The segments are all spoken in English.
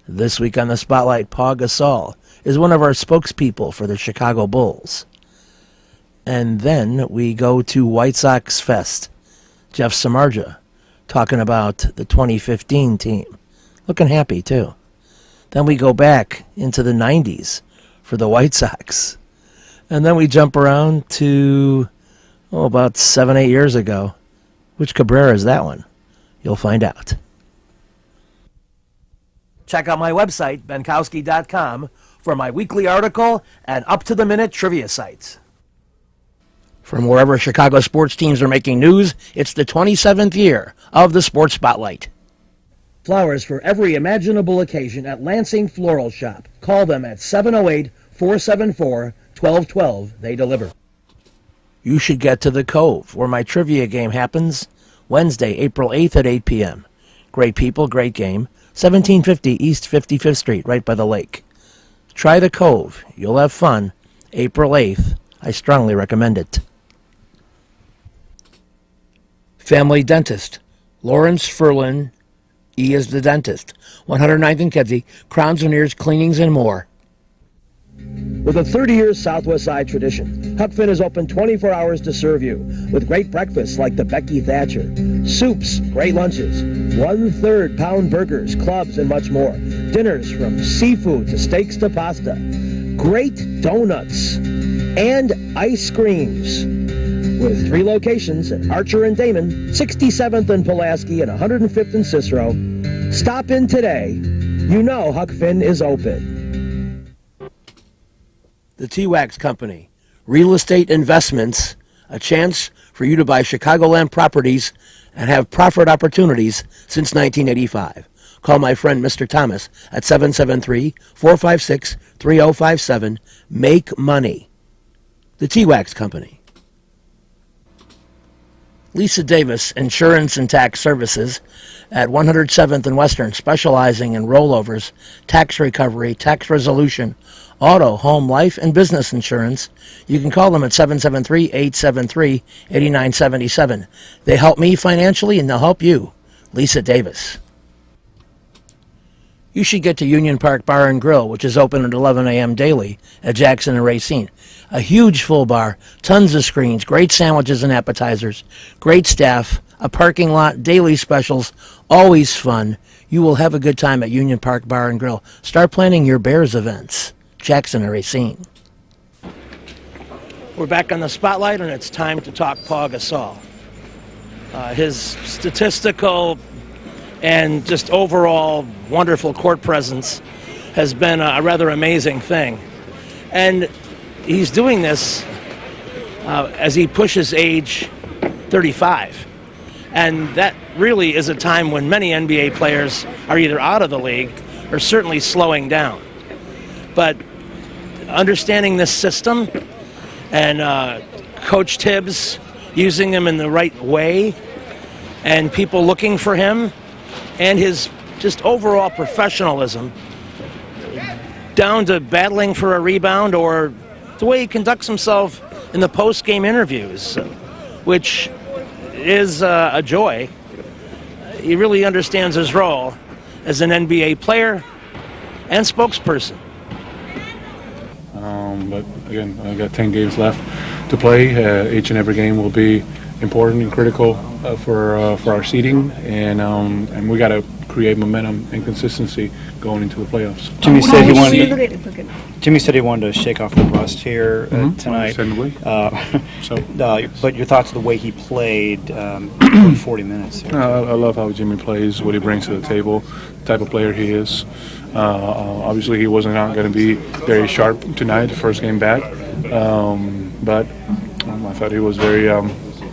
This week on the Spotlight, Paul Gasol is one of our spokespeople for the Chicago Bulls. And then we go to White Sox Fest. Jeff Samardzija talking about the 2015 team. Looking happy, too. Then we go back into the 90s for the White Sox. And then we jump around to, about 7-8 years ago. Which Cabrera is that one? You'll find out. Check out my website, benkowski.com, for my weekly article and up-to-the-minute trivia sites. From wherever Chicago sports teams are making news, it's the 27th year of the Sports Spotlight. Flowers for every imaginable occasion at Lansing Floral Shop. Call them at 708-474-1212. They deliver. You should get to the Cove, where my trivia game happens Wednesday, April 8th at 8 p.m. Great people, great game. 1750 East 55th Street, right by the lake. Try the Cove. You'll have fun. April 8th. I strongly recommend it. Family Dentist. Lawrence Ferlin. E is the dentist. 109th and Kedzie. Crowns, veneers, cleanings, and more. With a 30-year Southwest Side tradition, Huck Finn is open 24 hours to serve you with great breakfasts like the Becky Thatcher, soups, great lunches, 1/3 pound burgers, clubs, and much more. Dinners from seafood to steaks to pasta, great donuts, and ice creams. With 3 locations at Archer and Damon, 67th and Pulaski, and 105th and Cicero. Stop in today. You know Huck Finn is open. The T-Wax Company, real estate investments, a chance for you to buy Chicagoland properties and have profit opportunities since 1985. Call my friend Mr. Thomas at 773-456-3057. Make money. The T-Wax Company. Lisa Davis, Insurance and Tax Services at 107th and Western, specializing in rollovers, tax recovery, tax resolution, auto, home, life, and business insurance. You can call them at 773-873-8977. They help me financially, and they'll help you. Lisa Davis. You should get to Union Park Bar and Grill, which is open at 11 a.m. daily at Jackson and Racine. A huge full bar, tons of screens, great sandwiches and appetizers, great staff, a parking lot, daily specials, always fun. You will have a good time at Union Park Bar and Grill. Start planning your Bears events. Jackson and Racine. We're back on the Spotlight, and it's time to talk Paul Gasol. His statistical and just overall wonderful court presence has been a rather amazing thing. And he's doing this as he pushes age 35. And that really is a time when many NBA players are either out of the league or certainly slowing down. But understanding this system and Coach Tibbs using him in the right way and people looking for him and his just overall professionalism, down to battling for a rebound or the way he conducts himself in the post-game interviews, which is a joy. He really understands his role as an NBA player and spokesperson. But again, I got 10 games left to play. Each and every game will be important and critical for our seeding, and we got to create momentum and consistency going into the playoffs. Jimmy said he wanted to shake off the rust here tonight. But your thoughts on the way he played 40 minutes here? I love how Jimmy plays, what he brings to the table, the type of player he is. Obviously, he wasn't going to be very sharp tonight, the first game back, but I thought he was very.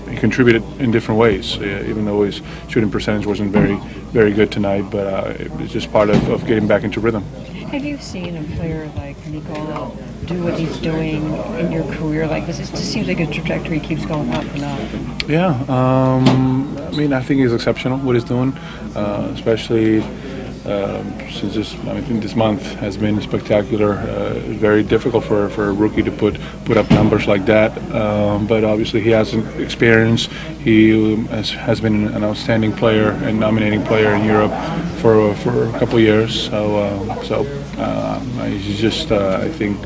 He contributed in different ways, even though his shooting percentage wasn't very good tonight. But it was just part of getting back into rhythm. Have you seen a player like Nikola do what he's doing in your career like this? It just seems like his trajectory keeps going up and up. Yeah, I mean, I think he's exceptional what he's doing, especially since I think this month has been spectacular. Very difficult for a rookie to put up numbers like that. But obviously he has experience. He has been an outstanding player and nominating player in Europe for a couple of years. So he's just I think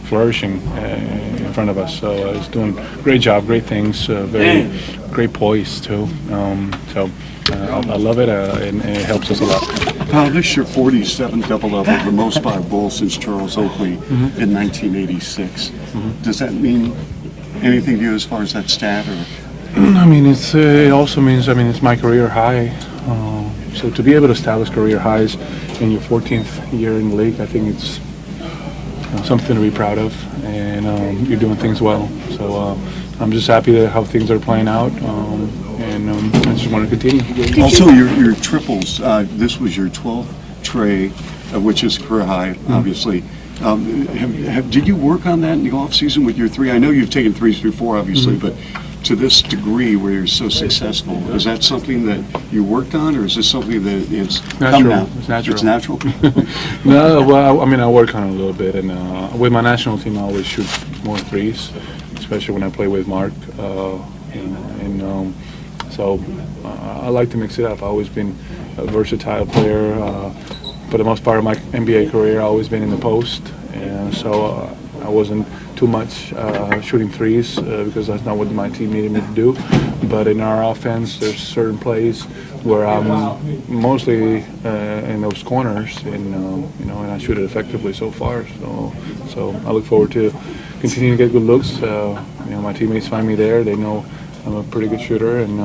flourishing in front of us. So he's doing a great job, great things, very great poise too. I love it, and it helps us a lot. This is your 47th double-double, the most by a Bull since Charles Oakley in 1986. Does that mean anything to you as far as that stat? Or? I mean, it also means, it's my career high. So to be able to establish career highs in your 14th year in the league, I think it's something to be proud of, and you're doing things well. So I'm just happy that how things are playing out, and I just want to continue. Also, your triples. This was your 12th tray, which is career high, obviously. Did you work on that in the off season with your three? I know you've taken threes before, obviously, but to this degree where you're so successful, is that something that you worked on, or is this something that it's come now? It's natural. It's natural. No, well, I work on it a little bit, and with my national team, I always shoot more threes, especially when I play with Mark. So I like to mix it up. I've always been a versatile player. For the most part of my NBA career, I've always been in the post, and so I wasn't too much shooting threes because that's not what my team needed me to do. But in our offense, there's certain plays where I'm mostly in those corners, and I shoot it effectively so far. So I look forward to continuing to get good looks. My teammates find me there. They know I'm a pretty good shooter, and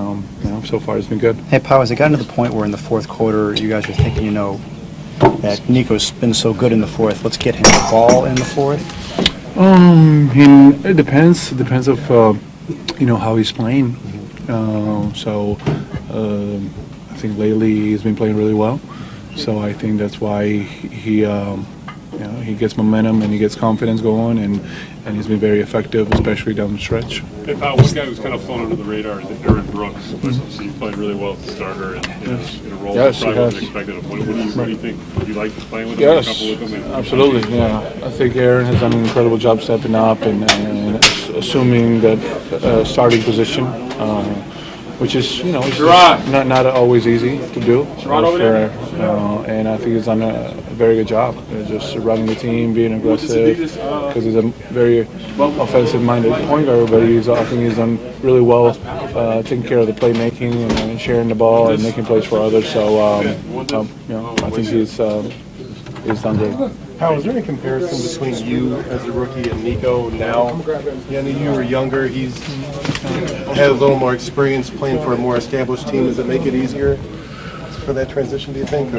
so far it's been good. Hey, Pau, has it gotten to the point where in the fourth quarter you guys are thinking, that Nico's been so good in the fourth, let's get him the ball in the fourth? It depends. It depends of how he's playing. I think lately he's been playing really well. So I think that's why he gets momentum and he gets confidence going, and he's been very effective, especially down the stretch. Hey, Pau, one guy who's kind of flown under the radar is Aaron Brooks. So you played really well as a starter and in a role that probably wasn't expected of. What do you think? Would you like playing with him? Yes, with him? absolutely. Yeah, I think Aaron has done an incredible job stepping up and assuming that starting position, which is not always easy to do. And I think he's done a very good job, just running the team, being aggressive, because he's a very offensive-minded point guard. But I think he's done really well taking care of the playmaking and sharing the ball and making plays for others. So I think he's done great. How is there any comparison between you as a rookie and Nico now? You were younger. He's had a little more experience playing for a more established team. Does it make it easier for that transition, do you think?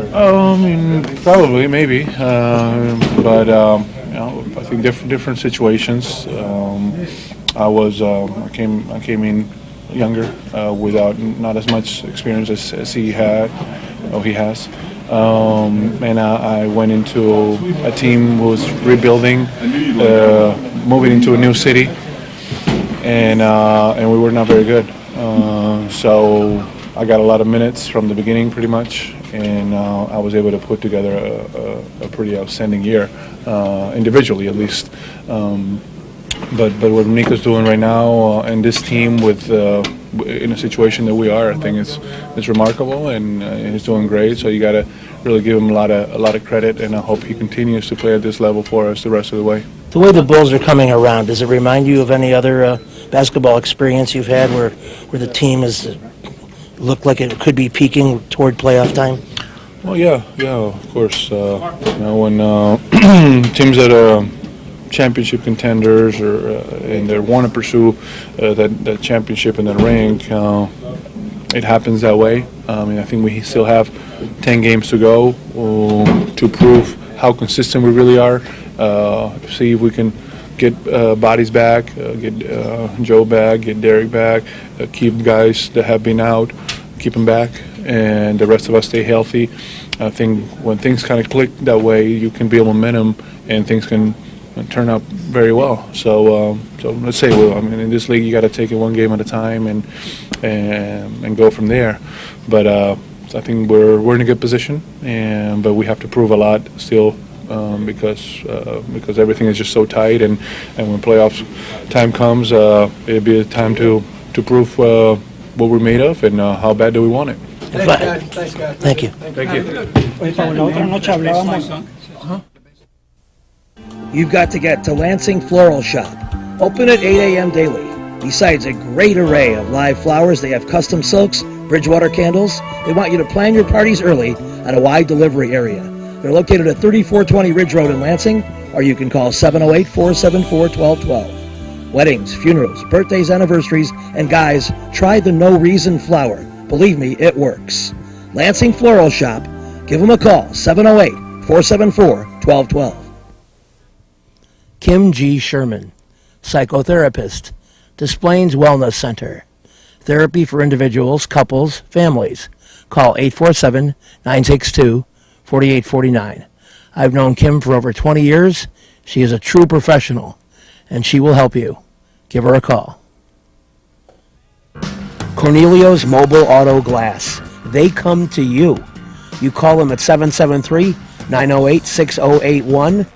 Probably, maybe. But I think different situations. I came in younger without not as much experience as he has. And I went into a team who was rebuilding, moving into a new city, and we were not very good. So I got a lot of minutes from the beginning, pretty much, and I was able to put together a pretty outstanding year, individually at least. But what Nico's doing right now and this team in a situation that we are, I think it's remarkable, and he's doing great. So you got to really give him a lot of credit, and I hope he continues to play at this level for us the rest of the way. The way the Bulls are coming around, does it remind you of any other basketball experience you've had where the team has looked like it could be peaking toward playoff time? Well, yeah, of course. When teams that are championship contenders and they want to pursue that championship in the ring, it happens that way. I think we still have 10 games to go to prove how consistent we really are. See if we can get bodies back, get Joe back, get Derek back, keep guys that have been out, keep them back, and the rest of us stay healthy. I think when things kind of click that way, you can build momentum and things can turn out very well. So let's say, in this league, you got to take it one game at a time and go from there. But I think we're in a good position, but we have to prove a lot still because everything is just so tight, and when playoffs time comes, it'll be a time to prove what we're made of and how bad do we want it. Thank you. Thank you. You've got to get to Lansing Floral Shop. Open at 8 a.m. daily. Besides a great array of live flowers, they have custom silks, Bridgewater candles. They want you to plan your parties early at a wide delivery area. They're located at 3420 Ridge Road in Lansing, or you can call 708-474-1212. Weddings, funerals, birthdays, anniversaries, and guys, try the No Reason flower. Believe me, it works. Lansing Floral Shop. Give them a call, 708-474-1212. Kim G. Sherman, psychotherapist, Desplaines Wellness Center. Therapy for individuals, couples, families. Call 847-962-4849. I've known Kim for over 20 years. She is a true professional, and she will help you. Give her a call. Cornelio's Mobile Auto Glass. They come to you. You call them at 773-908-6081.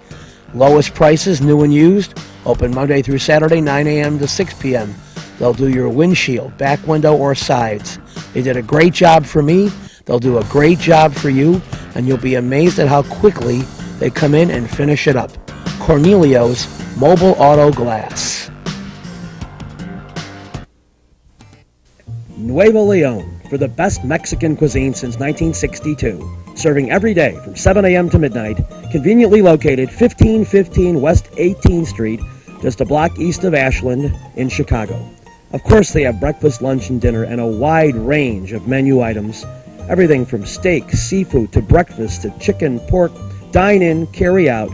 Lowest prices, new and used. Open Monday through Saturday, 9 a.m. to 6 p.m. They'll do your windshield, back window, or sides. They did a great job for me. They'll do a great job for you, and you'll be amazed at how quickly they come in and finish it up. Cornelio's Mobile Auto Glass. Nuevo Leon, for the best Mexican cuisine since 1962. Serving every day from 7 a.m. to midnight, conveniently located 1515 West 18th Street, just a block east of Ashland in Chicago. Of course, they have breakfast, lunch, and dinner, and a wide range of menu items. Everything from steak, seafood, to breakfast, to chicken, pork, dine-in, carry-out,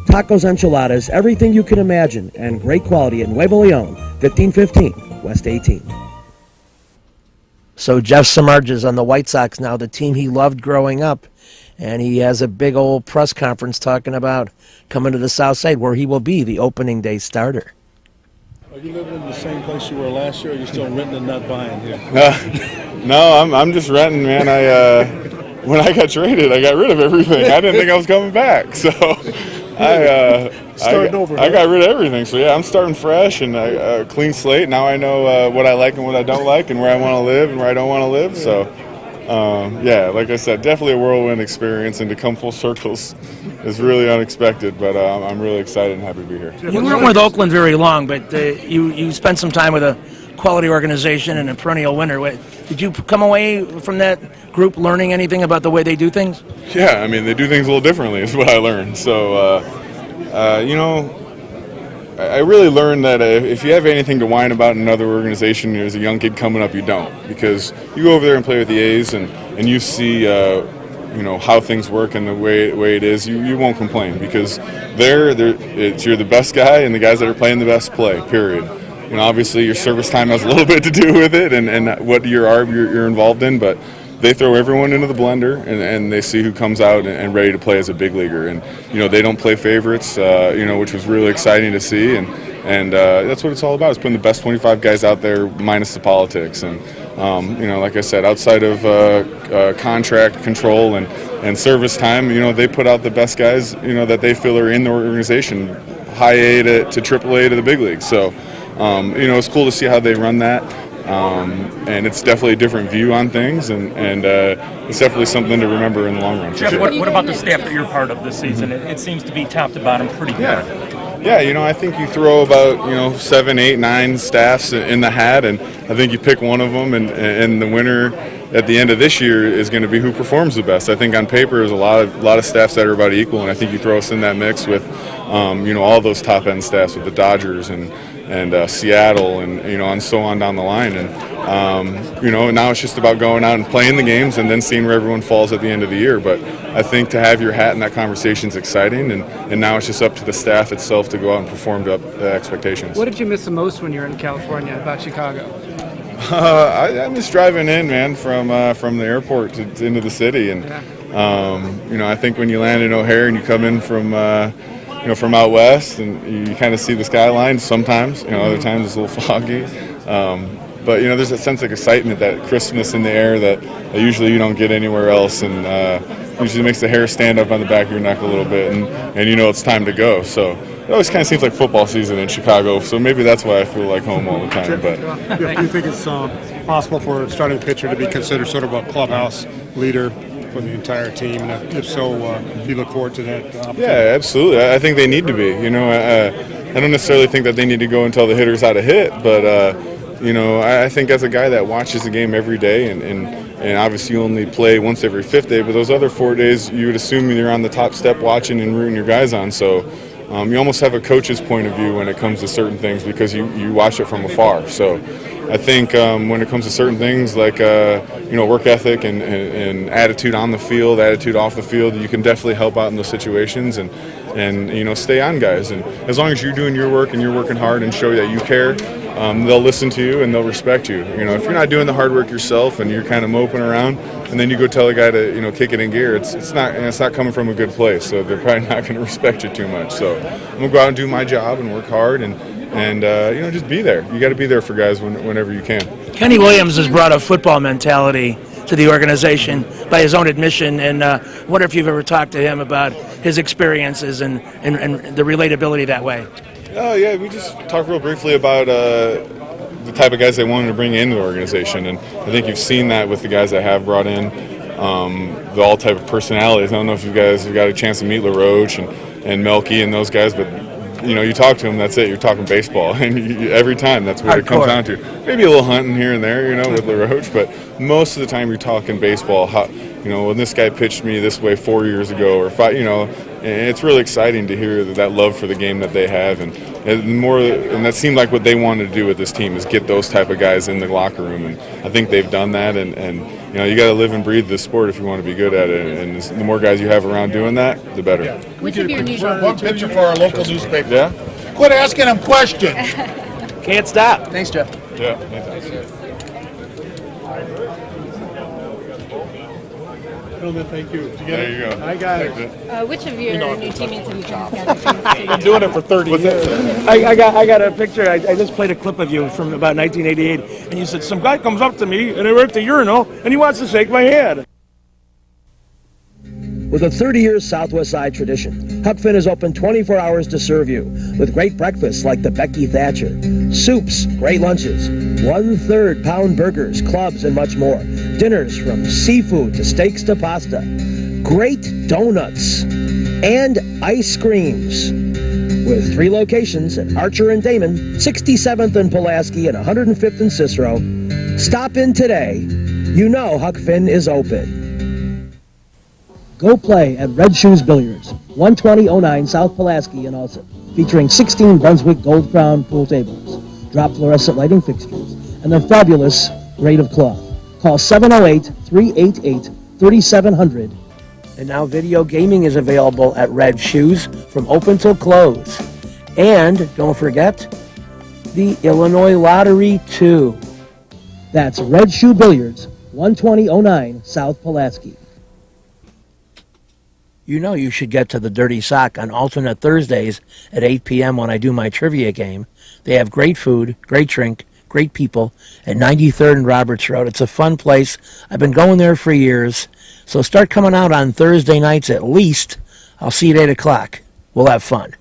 tacos, enchiladas, everything you can imagine, and great quality at Nuevo Leon, 1515 West 18th. So Jeff Samardzija is on the White Sox now, the team he loved growing up, and he has a big old press conference talking about coming to the South Side, where he will be the opening day starter. Are you living in the same place you were last year, or are you still renting and not buying here? No, I'm just renting, man. When I got traded, I got rid of everything. I didn't think I was coming back, so I got rid of everything. So yeah, I'm starting fresh and a clean slate. Now I know what I like and what I don't like, and where I want to live and where I don't want to live. So yeah, like I said, definitely a whirlwind experience, and to come full circles is really unexpected. But I'm really excited and happy to be here. You weren't with Oakland very long, but you spent some time with a quality organization and a perennial winner. Did you come away from that group learning anything about the way they do things? Yeah, I mean, they do things a little differently is what I learned. So, I really learned that if you have anything to whine about in another organization as a young kid coming up, you don't. Because you go over there and play with the A's and you see, how things work and the way it is, you won't complain. Because you're the best guy and the guys that are playing the best play, period. Obviously your service time has a little bit to do with it and what you're involved in, but they throw everyone into the blender and they see who comes out and ready to play as a big leaguer. And, they don't play favorites, which was really exciting to see. And that's what it's all about, is putting the best 25 guys out there minus the politics. And, like I said, outside of contract control and service time, they put out the best guys, that they feel are in the organization, high A to triple A to the big leagues. So, it's cool to see how they run that. And it's definitely a different view on things, and it's definitely something to remember in the long run. Jeff, what about the staff that you're part of this season? It seems to be top to bottom pretty good. Yeah, I think you throw about 7, 8, 9 staffs in the hat, and I think you pick one of them, and the winner at the end of this year is going to be who performs the best. I think on paper there's a lot of staffs that are about equal, and I think you throw us in that mix with all those top end staffs with the Dodgers and Seattle and so on down the line. And now it's just about going out and playing the games and then seeing where everyone falls at the end of the year. But I think to have your hat in that conversation is exciting, and now it's just up to the staff itself to go out and perform to the expectations. What did you miss the most when you were in California about Chicago? I miss driving in, man, from the airport into the city, and I think when you land in O'Hare and you come in from out west, and you kind of see the skyline sometimes. Other times it's a little foggy. But there's a sense of excitement, that crispness in the air that usually you don't get anywhere else, and usually makes the hair stand up on the back of your neck a little bit, and it's time to go. So it always kind of seems like football season in Chicago. So maybe that's why I feel like home all the time. But do you think it's possible for a starting pitcher to be considered sort of a clubhouse leader for the entire team? And if so, do you look forward to that opportunity? Yeah, absolutely. I think they need to be. I don't necessarily think that they need to go and tell the hitters how to hit, but I think as a guy that watches the game every day, and obviously you only play once every fifth day, but those other 4 days you would assume you're on the top step watching and rooting your guys on. So you almost have a coach's point of view when it comes to certain things because you watch it from afar. So I think when it comes to certain things like work ethic and attitude on the field, attitude off the field, you can definitely help out in those situations and stay on guys. And as long as you're doing your work and you're working hard and show that you care, they'll listen to you and they'll respect you. If you're not doing the hard work yourself and you're kind of moping around, and then you go tell a guy to kick it in gear, it's not coming from a good place. So they're probably not going to respect you too much. So I'm gonna go out and do my job and work hard and just be there. You got to be there for guys whenever you can. Kenny Williams has brought a football mentality to the organization by his own admission, and I wonder if you've ever talked to him about his experiences and the relatability that way. Oh, yeah, we just talked real briefly about the type of guys they wanted to bring into the organization, and I think you've seen that with the guys that have brought in, all type of personalities. I don't know if you guys have got a chance to meet LaRoche and Melky and those guys, but you talk to them, that's it. You're talking baseball, and every time that's what it comes down to. Maybe a little hunting here and there, with LaRoche, but most of the time you're talking baseball. When this guy pitched me this way 4 years ago or 5, and it's really exciting to hear that love for the game that they have, and that seemed like what they wanted to do with this team is get those type of guys in the locker room, and I think they've done that, and you got to live and breathe this sport if you want to be good at it, and the more guys you have around doing that, the better. Which of your new One picture for our local newspaper. Yeah? Quit asking them questions. Can't stop. Thanks, Jeff. Yeah. Gentlemen, thank you. There you go. I got it. which of your new teammates have you kind of got the chance to Been doing it for 30 years. I got a picture. I just played a clip of you from about 1988, and you said, some guy comes up to me, and we're at the urinal, and he wants to shake my hand. With a 30-year Southwest Side tradition, Huck Finn is open 24 hours to serve you with great breakfasts like the Becky Thatcher, soups, great lunches, 1/3 pound burgers, clubs, and much more. Dinners from seafood to steaks to pasta, great donuts, and ice creams. With 3 locations at Archer and Damon, 67th and Pulaski, and 105th and Cicero. Stop in today. Huck Finn is open. Go play at Red Shoes Billiards, 12009 South Pulaski in Alsip, featuring 16 Brunswick Gold Crown pool tables, drop fluorescent lighting fixtures, and their fabulous grade of cloth. Call 708-388-3700. And now video gaming is available at Red Shoes from open till close. And don't forget, the Illinois Lottery, too. That's Red Shoe Billiards, 12009 South Pulaski. You should get to the Dirty Sock on alternate Thursdays at 8 p.m. when I do my trivia game. They have great food, great drink, great people at 93rd and Roberts Road. It's a fun place. I've been going there for years. So start coming out on Thursday nights at least. I'll see you at 8 o'clock. We'll have fun.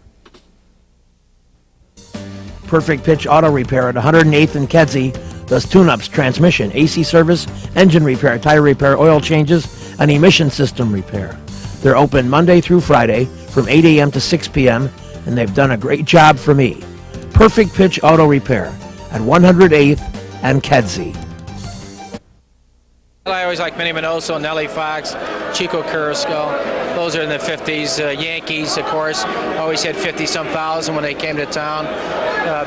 Perfect Pitch Auto Repair at 108th and Kedzie does tune-ups, transmission, AC service, engine repair, tire repair, oil changes, and emission system repair. They're open Monday through Friday from 8 a.m. to 6 p.m., and they've done a great job for me. Perfect Pitch Auto Repair at 108th and Kedzie. I always like Minnie Minoso, Nellie Fox, Chico Carrasco. Those are in the 50s. Yankees, of course, always had 50-some thousand when they came to town.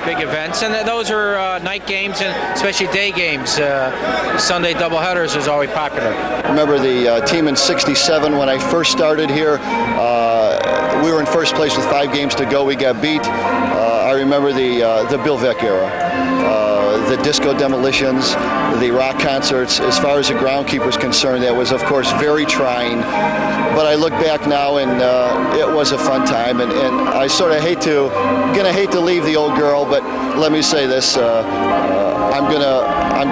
Big events. And those are night games and especially day games. Sunday doubleheaders is always popular. I remember the team in '67 when I first started here. We were in first place with 5 games to go. We got beat. I remember the Bill Veeck era. The disco demolitions, the rock concerts. As far as the groundskeeper's concerned, that was, of course, very trying. But I look back now, and it was a fun time. And I sort of hate to leave the old girl, but let me say this. I'm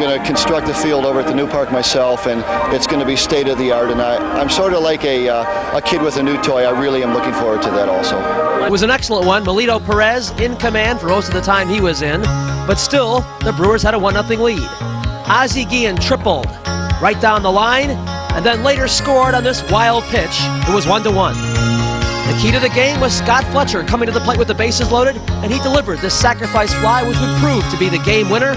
gonna construct a field over at the new park myself, and it's going to be state of the art. And I'm sort of like a kid with a new toy. I really am looking forward to that also. It was an excellent one. Melito Perez in command for most of the time he was in, but still the Brewers had a 1-0 lead. Ozzie Guillen tripled right down the line, and then later scored on this wild pitch. It was 1-1. The key to the game was Scott Fletcher coming to the plate with the bases loaded, and he delivered this sacrifice fly, which would prove to be the game winner.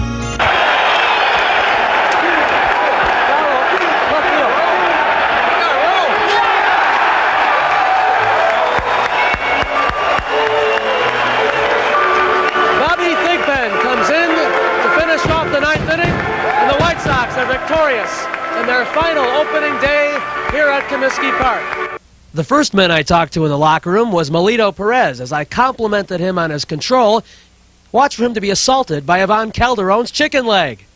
Bobby Thigpen comes in to finish off the 9th inning, and the White Sox are victorious in their final opening day here at Comiskey Park. The first man I talked to in the locker room was Melito Perez. As I complimented him on his control, watch for him to be assaulted by Ivan Calderon's chicken leg.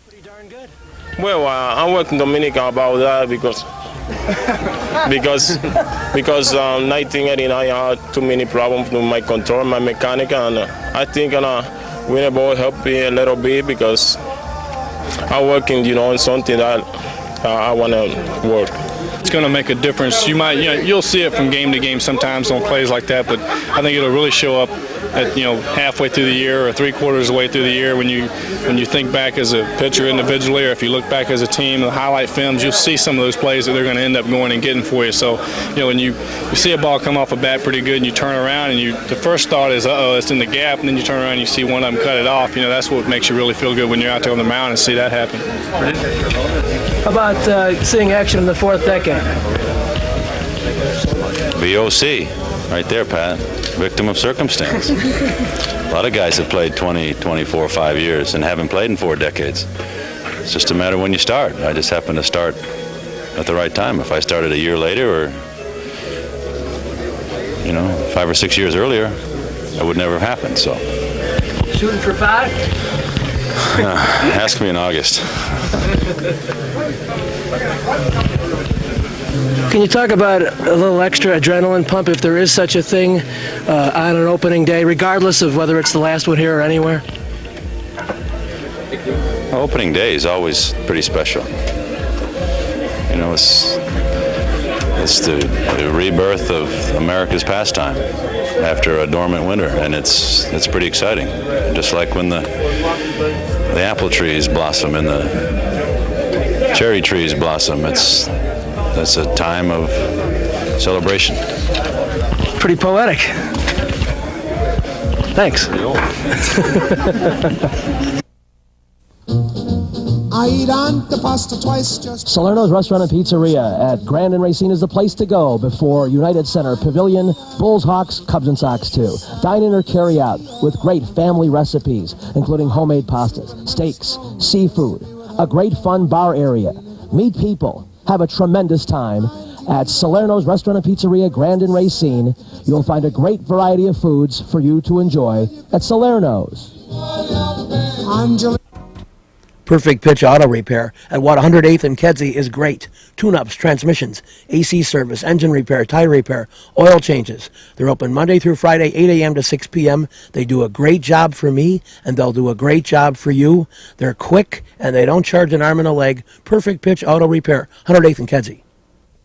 Well, I'm working Dominica about that because 1989 I had too many problems with my control, my mechanic, and I think winning ball helped me a little bit because I'm working, on something that I want to work. It's going to make a difference. You'll see it from game to game sometimes on plays like that, but I think it'll really show up at halfway through the year or 3/4 of the way through the year when you think back as a pitcher individually, or if you look back as a team, the highlight films, you'll see some of those plays that they're going to end up going and getting for you. So when you see a ball come off a bat pretty good and you turn around and the first thought is, uh-oh, it's in the gap, and then you turn around and you see one of them cut it off. That's what makes you really feel good when you're out there on the mound and see that happen. How about seeing action in the 4th decade? VOC, right there, Pat. Victim of circumstance. A lot of guys have played 20, 24, 5 years and haven't played in 4 decades. It's just a matter when you start. I just happened to start at the right time. If I started a year later or, 5 or 6 years earlier, that would never have happened, so. Shooting for 5? Ask me in August. Can you talk about a little extra adrenaline pump, if there is such a thing, on an opening day, regardless of whether it's the last one here or anywhere? Opening day is always pretty special. It's the rebirth of America's pastime after a dormant winter, and it's pretty exciting. Just like when the apple trees blossom and the cherry trees blossom, that's a time of celebration. Pretty poetic. Thanks. I eat on the pasta twice just... Salerno's Restaurant and Pizzeria at Grand and Racine is the place to go before United Center Pavilion, Bulls, Hawks, Cubs, and Sox too. Dine in or carry out with great family recipes, including homemade pastas, steaks, seafood, a great fun bar area. Meet people. Have a tremendous time at Salerno's Restaurant and Pizzeria, Grand and Racine. You'll find a great variety of foods for you to enjoy at Salerno's. Perfect Pitch Auto Repair at 108th and Kedzie is great. Tune-ups, transmissions, AC service, engine repair, tire repair, oil changes. They're open Monday through Friday, 8 a.m. to 6 p.m. They do a great job for me, and they'll do a great job for you. They're quick, and they don't charge an arm and a leg. Perfect Pitch Auto Repair, 108th and Kedzie.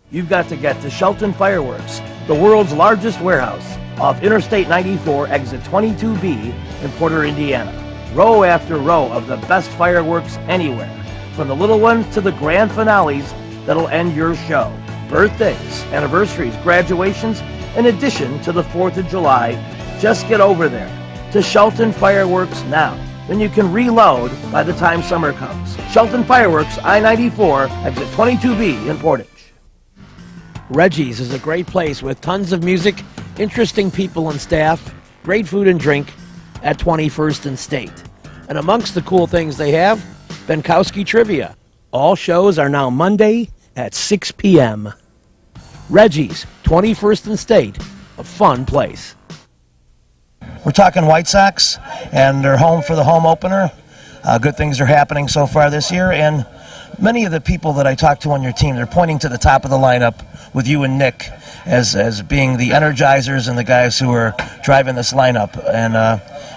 You've got to get to Shelton Fireworks, the world's largest warehouse, off Interstate 94, exit 22B in Porter, Indiana. Row after row of the best fireworks anywhere, from the little ones to the grand finales that'll end your show. Birthdays, anniversaries, graduations, in addition to the 4th of July. Just get over there to Shelton Fireworks now. Then you can reload by the time summer comes. Shelton Fireworks, I-94, exit 22B in Portage. Reggie's is a great place with tons of music, interesting people and staff, great food and drink, at 21st and State. And amongst the cool things they have, Benkowski Trivia. All shows are now Monday at 6 p.m. Reggie's, 21st and State, a fun place. We're talking White Sox, and they're home for the home opener. Good things are happening so far this year, and many of the people that I talked to on your team, they're pointing to the top of the lineup with you and Nick as being the energizers and the guys who are driving this lineup. And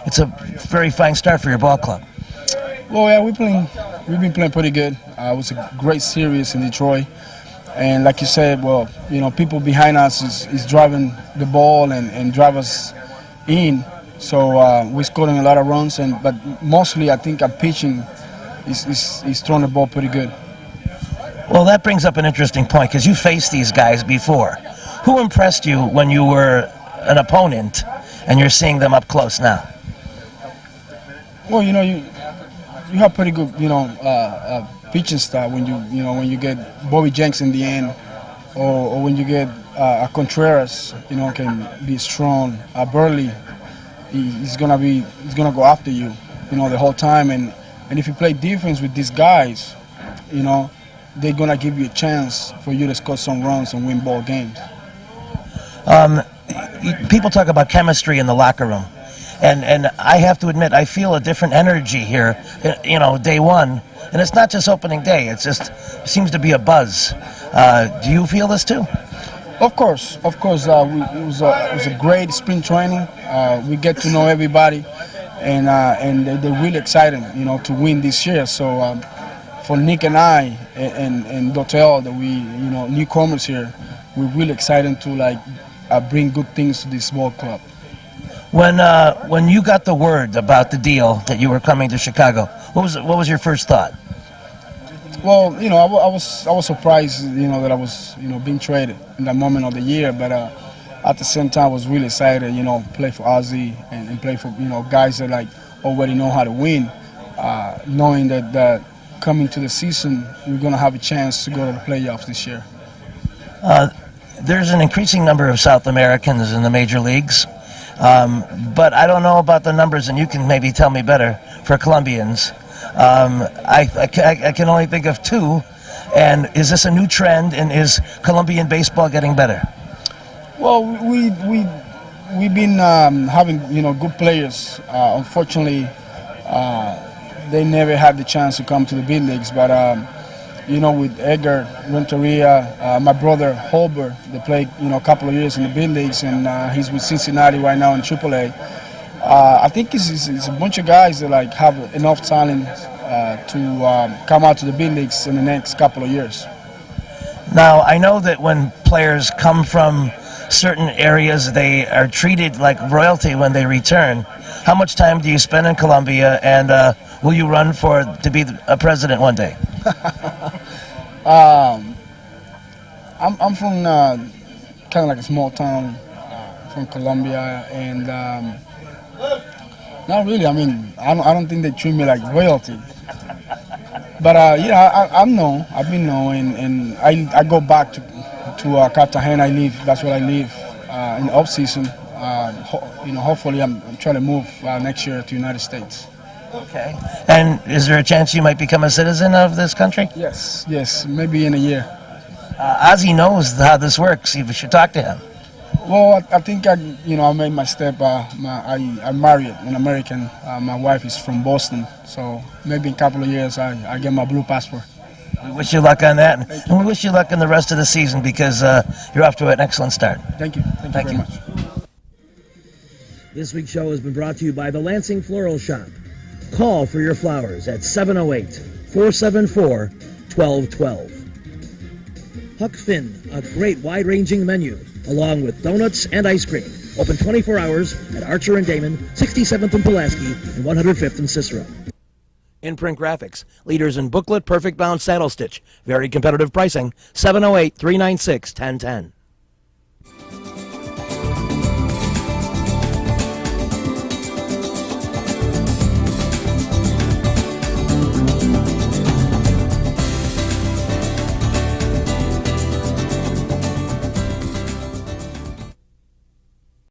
it's a very fine start for your ball club. Well, yeah, we've been playing pretty good. It was a great series in Detroit. And like you said, well, you know, people behind us is driving the ball and drive us in. So we're scoring a lot of runs, but mostly I think our pitching is throwing the ball pretty good. Well, that brings up an interesting point because you faced these guys before. Who impressed you when you were an opponent and you're seeing them up close now? Well, you know, you have pretty good, you know, pitching style when you get Bobby Jenks in the end, or when you get a Contreras, you know, can be strong. Burley, he's gonna go after you, you know, the whole time. And if you play defense with these guys, you know, they're gonna give you a chance for you to score some runs and win ball games. People talk about chemistry in the locker room, and I have to admit I feel a different energy here. You know, day one. And it's not just opening day, it seems to be a buzz. Do you feel this too? Of course. It was a great spring training. We get to know everybody, and they're really excited, you know, to win this year. So for Nick and I and Dotel, that we, you know, newcomers here, we're really excited to bring good things to this ball club. When you got the word about the deal that you were coming to Chicago, what was your first thought? Well, you know, I was surprised, you know, that I was, you know, being traded in that moment of the year, but at the same time I was really excited, you know, play for Ozzie and play for, you know, guys that already know how to win, knowing that coming to the season we're going to have a chance to go to the playoffs this year. There's an increasing number of South Americans in the major leagues, but I don't know about the numbers, and you can maybe tell me better, for Colombians. I can only think of two. And is this a new trend, and is Colombian baseball getting better? Well, we've been having, you know, good players. Unfortunately, they never had the chance to come to the big leagues. But you know, with Edgar Renteria, my brother Holber, they played, you know, a couple of years in the big leagues, and he's with Cincinnati right now in AAA. I think it's a bunch of guys that have enough talent to come out to the big leagues in the next couple of years. Now, I know that when players come from certain areas, they are treated like royalty when they return. How much time do you spend in Colombia, and will you run to be a president one day? I'm from kind of like a small town from Colombia, and not really. I mean, I don't think they treat me like royalty. But yeah, I'm known. I've been known, and I go back to Cartagena. That's where I live in the off season. You know, hopefully I'm trying to move next year to the United States. Okay. And is there a chance you might become a citizen of this country? Yes, maybe in a year. Ozzie knows how this works. You should talk to him. Well, I think I made my step. I married an American. My wife is from Boston, so maybe in a couple of years I get my blue passport. We wish you luck on that, and we wish you luck in the rest of the season because you're off to an excellent start. Thank you. Thank you very much. This week's show has been brought to you by the Lansing Floral Shop. Call for your flowers at 708-474-1212. Huck Finn, a great wide-ranging menu, along with donuts and ice cream. Open 24 hours at Archer and Damon, 67th and Pulaski, and 105th and Cicero. Imprint Graphics, leaders in booklet, perfect bound saddle stitch. Very competitive pricing, 708-396-1010.